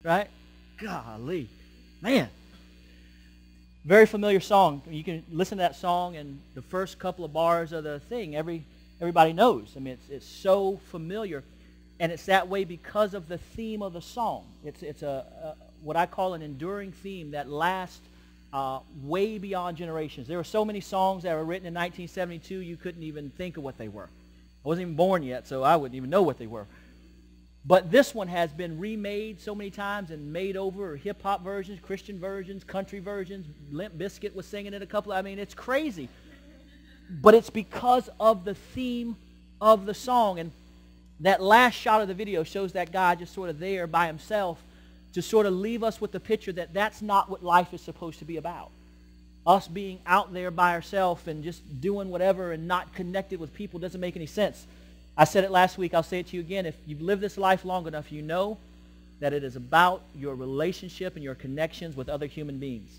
right? Golly. Man. Very familiar song. You can listen to that song and the first couple of bars of the thing, everybody knows. I mean, it's so familiar. And it's that way because of the theme of the song. It's what I call an enduring theme that lasts way beyond generations. There were so many songs that were written in 1972 you couldn't even think of what they were. I wasn't even born yet, so I wouldn't even know what they were. But this one has been remade so many times and made over, hip-hop versions, Christian versions, country versions. Limp Bizkit was singing it a couple. I mean, it's crazy. But it's because of the theme of the song. And that last shot of the video shows that guy just sort of there by himself to sort of leave us with the picture that that's not what life is supposed to be about. Us being out there by ourselves and just doing whatever and not connected with people doesn't make any sense. I said it last week. I'll say it to you again. If you've lived this life long enough, you know that it is about your relationship and your connections with other human beings.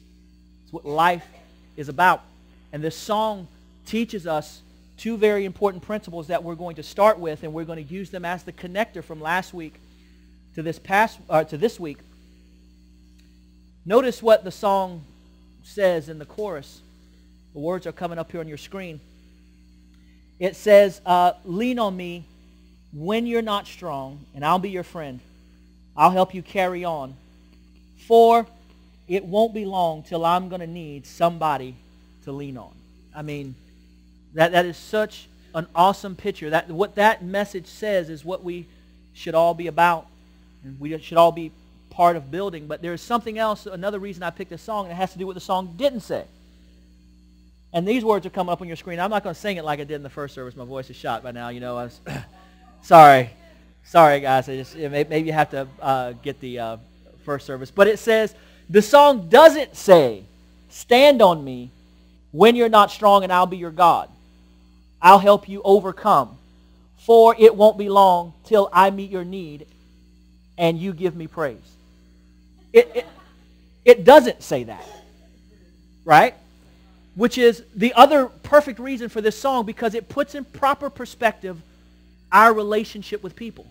It's what life is about. And this song teaches us two very important principles that we're going to start with, and we're going to use them as the connector from last week to this week. Notice what the song says in the chorus. The words are coming up here on your screen. It says, lean on me when you're not strong, and I'll be your friend. I'll help you carry on. For it won't be long till I'm going to need somebody to lean on. I mean, that is such an awesome picture. What that message says is what we should all be about, and we should all be part of building. But there's something else, another reason I picked this song, and it has to do with the song didn't say. And these words are coming up on your screen. I'm not going to sing it like I did in the first service. My voice is shot by now. You know, I was sorry, guys. Maybe you have to get the first service. But it says the song doesn't say, "Stand on me when you're not strong, and I'll be your God. I'll help you overcome. For it won't be long till I meet your need, and you give me praise." It doesn't say that, right? Which is the other perfect reason for this song, because it puts in proper perspective our relationship with people.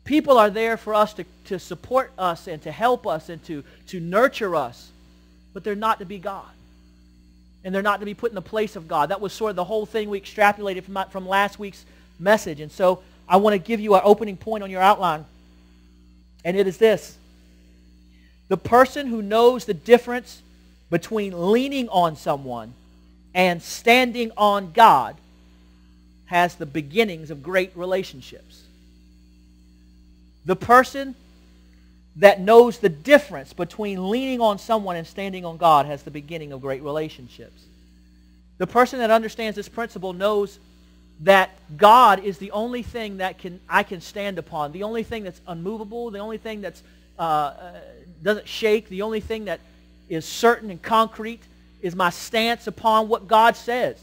People are there for us to support us and to help us and to nurture us, but they're not to be God. And they're not to be put in the place of God. That was sort of the whole thing we extrapolated from last week's message. And so I want to give you our opening point on your outline, and it is this. The person who knows the difference between leaning on someone and standing on God has the beginnings of great relationships. The person that knows the difference between leaning on someone and standing on God has the beginning of great relationships. The person that understands this principle knows that God is the only thing that I can stand upon, the only thing that's unmovable, the only thing that doesn't shake, the only thing that is certain and concrete is my stance upon what God says.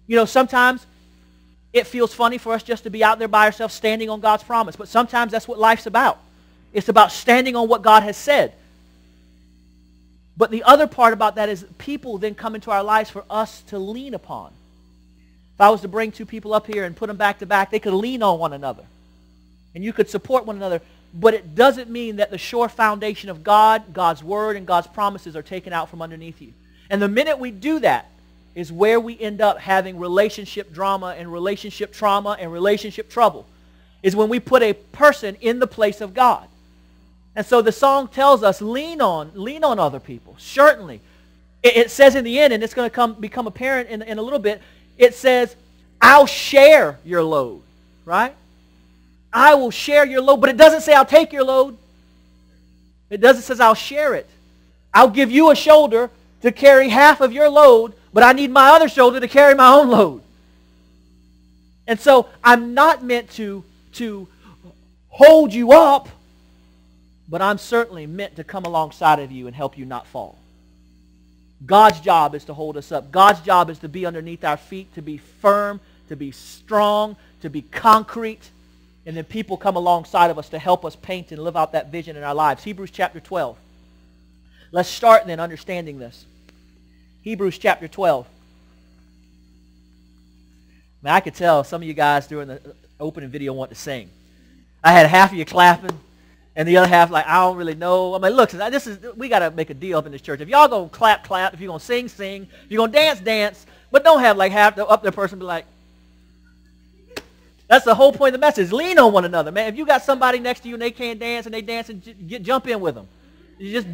You know, sometimes it feels funny for us just to be out there by ourselves standing on God's promise, but sometimes that's what life's about. It's about standing on what God has said. But the other part about that is people then come into our lives for us to lean upon. If I was to bring two people up here and put them back to back, they could lean on one another. And you could support one another. But it doesn't mean that the sure foundation of God, God's Word, and God's promises are taken out from underneath you. And the minute we do that is where we end up having relationship drama and relationship trauma and relationship trouble, is when we put a person in the place of God. And so the song tells us, lean on other people, certainly. It says in the end, and it's going to become apparent in a little bit, it says, I'll share your load, right? I will share your load, but it doesn't say I'll take your load. It doesn't say I'll share it. I'll give you a shoulder to carry half of your load, but I need my other shoulder to carry my own load. And so I'm not meant to hold you up, but I'm certainly meant to come alongside of you and help you not fall. God's job is to hold us up. God's job is to be underneath our feet, to be firm, to be strong, to be concrete. And then people come alongside of us to help us paint and live out that vision in our lives. Hebrews chapter 12. Let's start then understanding this. Hebrews chapter 12. Now, I could tell some of you guys during the opening video want to sing. I had half of you clapping, And the other half like, I don't really know. I mean, look, we got to make a deal up in this church. If y'all going to clap, clap. If you're going to sing, sing. If you're going to dance, dance. But don't have like half the up there person be like, that's the whole point of the message. Lean on one another, man. If you got somebody next to you and they can't dance and they dance, and jump in with them. You just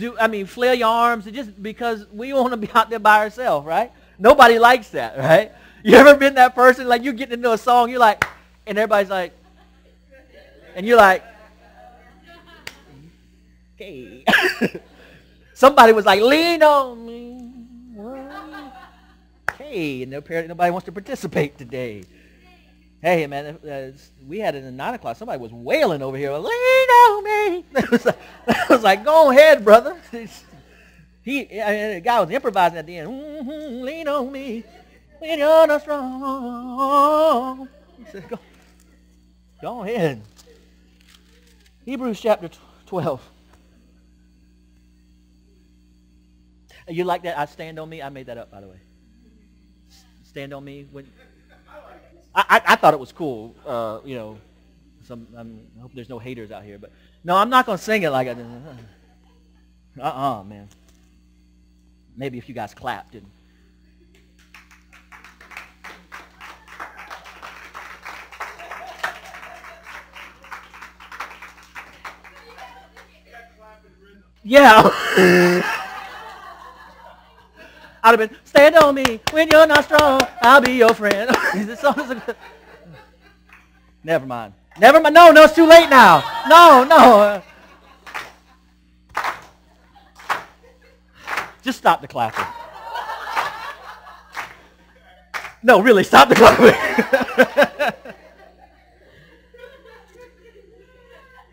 flail your arms, just because we want to be out there by ourselves, right? Nobody likes that, right? You ever been that person, like you getting into a song, you're like, and everybody's like, and you're like, okay. Somebody was like, lean on me. Okay, and apparently nobody wants to participate today. Hey, man, we had it at 9 o'clock. Somebody was wailing over here. Lean on me. I was like, go ahead, brother. The guy was improvising at the end. Lean on me when you're not strong. He said, go ahead. Hebrews chapter 12. You like that? I stand on me? I made that up, by the way. Stand on me when... I thought it was cool, I hope there's no haters out here, but no, I'm not going to sing it like I did. Man. Maybe if you guys clapped. Didn't. Yeah. I'd have been, stand on me when you're not strong. I'll be your friend. Never mind. Never mind. No, it's too late now. No. Just stop the clapping. No, really, stop the clapping.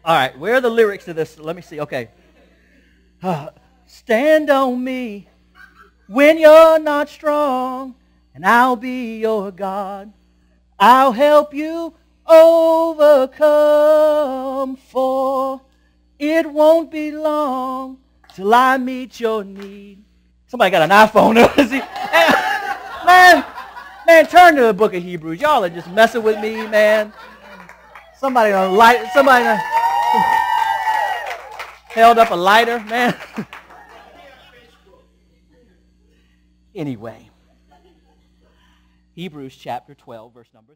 All right, where are the lyrics to this? Let me see. Okay. Stand on me when you're not strong, and I'll be your God. I'll help you overcome, for it won't be long till I meet your need. Somebody got an iPhone. Man, turn to the book of Hebrews. Y'all are just messing with me, man. Somebody held up a lighter, man. Anyway, Hebrews chapter 12, verse number